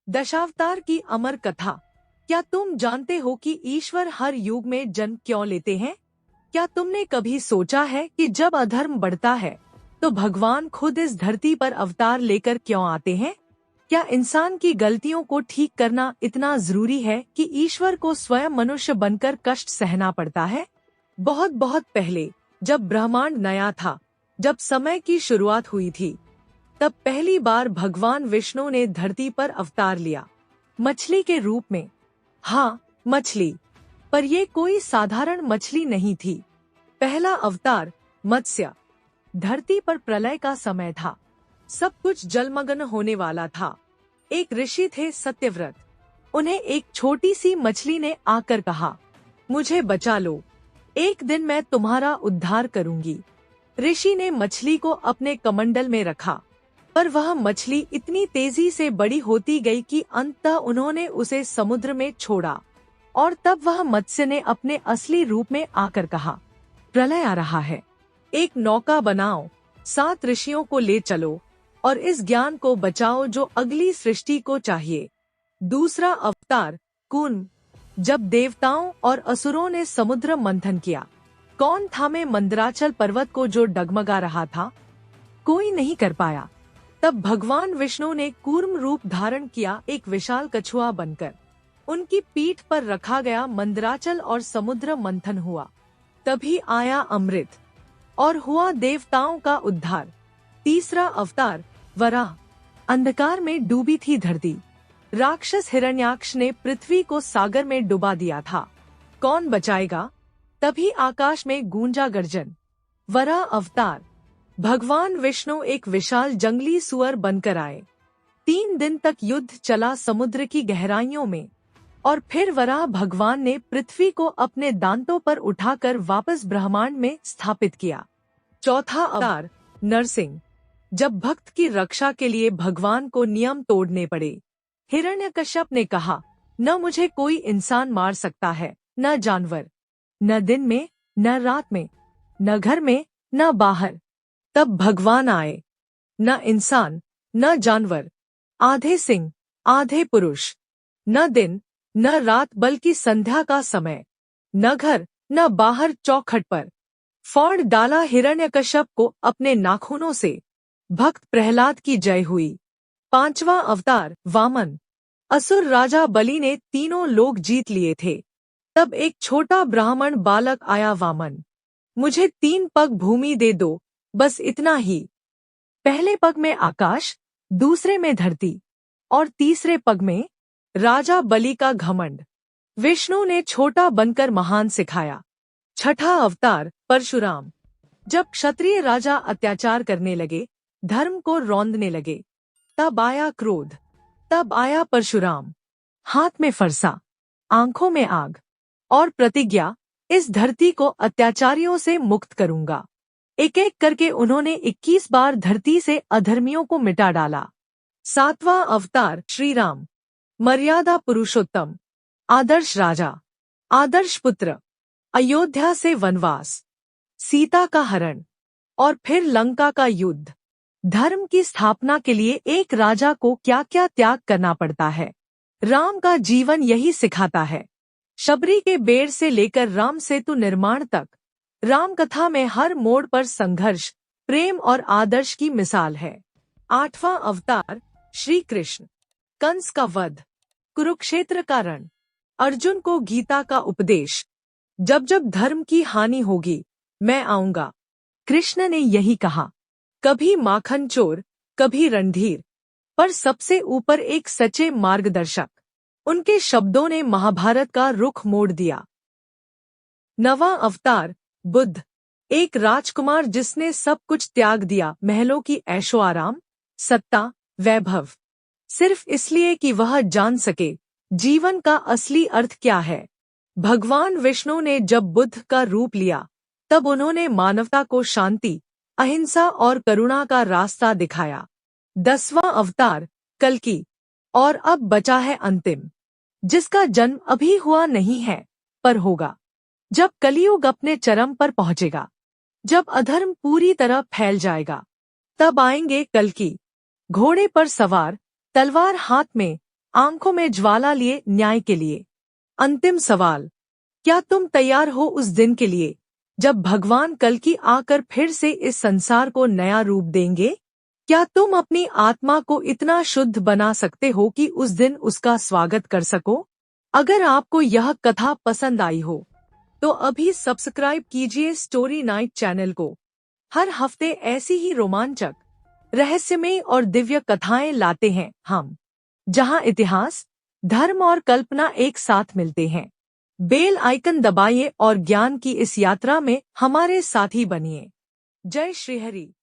दशावतार की अमर कथा। क्या तुम जानते हो कि ईश्वर हर युग में जन्म क्यों लेते हैं? क्या तुमने कभी सोचा है कि जब अधर्म बढ़ता है तो भगवान खुद इस धरती पर अवतार लेकर क्यों आते हैं? क्या इंसान की गलतियों को ठीक करना इतना जरूरी है कि ईश्वर को स्वयं मनुष्य बनकर कष्ट सहना पड़ता है? बहुत बहुत पहले, जब ब्रह्मांड नया था, जब समय की शुरुआत हुई थी, तब पहली बार भगवान विष्णु ने धरती पर अवतार लिया, मछली के रूप में। हाँ, मछली, पर ये कोई साधारण मछली नहीं थी। पहला अवतार मत्स्य। धरती पर प्रलय का समय था, सब कुछ जलमग्न होने वाला था। एक ऋषि थे सत्यव्रत। उन्हें एक छोटी सी मछली ने आकर कहा, मुझे बचा लो, एक दिन मैं तुम्हारा उद्धार करूंगी। ऋषि ने मछली को अपने कमंडल में रखा, पर वह मछली इतनी तेजी से बड़ी होती गई कि अंततः उन्होंने उसे समुद्र में छोड़ा। और तब वह मत्स्य ने अपने असली रूप में आकर कहा, प्रलय आ रहा है, एक नौका बनाओ, 7 ऋषियों को ले चलो और इस ज्ञान को बचाओ जो अगली सृष्टि को चाहिए। दूसरा अवतार कूर्म। जब देवताओं और असुरों ने समुद्र मंथन किया, कौन थामे मंदराचल पर्वत को जो डगमगा रहा था? कोई नहीं कर पाया। तब भगवान विष्णु ने कूर्म रूप धारण किया, एक विशाल कछुआ बनकर। उनकी पीठ पर रखा गया मंदराचल और समुद्र मंथन हुआ। तभी आया अमृत और हुआ देवताओं का उद्धार। तीसरा अवतार वराह। अंधकार में डूबी थी धरती। राक्षस हिरण्याक्ष ने पृथ्वी को सागर में डुबा दिया था। कौन बचाएगा? तभी आकाश में गूंजा गर्जन, वराह अवतार। भगवान विष्णु एक विशाल जंगली सुअर बनकर आए। 3 दिन तक युद्ध चला समुद्र की गहराइयों में, और फिर वराह भगवान ने पृथ्वी को अपने दांतों पर उठाकर वापस ब्रह्मांड में स्थापित किया। चौथा अवतार नरसिंह। जब भक्त की रक्षा के लिए भगवान को नियम तोड़ने पड़े, हिरण्यकश्यप ने कहा, न मुझे कोई इंसान मार सकता है, न जानवर, न दिन में न रात में, न घर में न बाहर। तब भगवान आए, न इंसान न जानवर, आधे सिंह आधे पुरुष, न दिन न रात बल्कि संध्या का समय, न घर न बाहर, चौखट पर फोड़ डाला हिरण्यकश्यप को अपने नाखूनों से। भक्त प्रहलाद की जय हुई। पांचवा अवतार वामन। असुर राजा बलि ने तीनों लोग जीत लिए थे। तब एक छोटा ब्राह्मण बालक आया, वामन, मुझे 3 पग भूमि दे दो, बस इतना ही। पहले पग में आकाश, दूसरे में धरती और तीसरे पग में राजा बलि का घमंड। विष्णु ने छोटा बनकर महान सिखाया। छठा अवतार परशुराम। जब क्षत्रिय राजा अत्याचार करने लगे, धर्म को रौंदने लगे, तब आया क्रोध, तब आया परशुराम। हाथ में फरसा, आंखों में आग और प्रतिज्ञा, इस धरती को अत्याचारियों से मुक्त करूंगा। एक एक करके उन्होंने 21 बार धरती से अधर्मियों को मिटा डाला। 7वां अवतार श्री राम। मर्यादा पुरुषोत्तम, आदर्श राजा, आदर्श पुत्र। अयोध्या से वनवास, सीता का हरण और फिर लंका का युद्ध। धर्म की स्थापना के लिए एक राजा को क्या क्या त्याग करना पड़ता है, राम का जीवन यही सिखाता है। शबरी के बेर से लेकर राम सेतु निर्माण तक, राम कथा में हर मोड़ पर संघर्ष, प्रेम और आदर्श की मिसाल है। 8वां अवतार श्री कृष्ण। कंस का वध, कुरुक्षेत्र का रण, अर्जुन को गीता का उपदेश। जब जब धर्म की हानि होगी, मैं आऊंगा, कृष्ण ने यही कहा। कभी माखन चोर, कभी रणधीर, पर सबसे ऊपर एक सच्चे मार्गदर्शक। उनके शब्दों ने महाभारत का रुख मोड़ दिया। 9वां अवतार बुद्ध। एक राजकुमार जिसने सब कुछ त्याग दिया, महलों की ऐशो आराम, सत्ता, वैभव, सिर्फ इसलिए कि वह जान सके जीवन का असली अर्थ क्या है। भगवान विष्णु ने जब बुद्ध का रूप लिया, तब उन्होंने मानवता को शांति, अहिंसा और करुणा का रास्ता दिखाया। 10वां अवतार कल्कि। और अब बचा है अंतिम, जिसका जन्म अभी हुआ नहीं है, पर होगा। जब कलियुग अपने चरम पर पहुंचेगा, जब अधर्म पूरी तरह फैल जाएगा, तब आएंगे कल्कि, घोड़े पर सवार, तलवार हाथ में, आंखों में ज्वाला लिए न्याय के लिए। अंतिम सवाल, क्या तुम तैयार हो उस दिन के लिए जब भगवान कल की आकर फिर से इस संसार को नया रूप देंगे? क्या तुम अपनी आत्मा को इतना शुद्ध बना सकते हो कि उस दिन उसका स्वागत कर सको? अगर आपको यह कथा पसंद आई हो तो अभी सब्सक्राइब कीजिए स्टोरी नाइट चैनल को। हर हफ्ते ऐसी ही रोमांचक, रहस्यमय और दिव्य कथाएं लाते हैं हम, जहां इतिहास, धर्म और कल्पना एक साथ मिलते हैं। बेल आइकन दबाइए और ज्ञान की इस यात्रा में हमारे साथी बनिए। जय श्री हरि।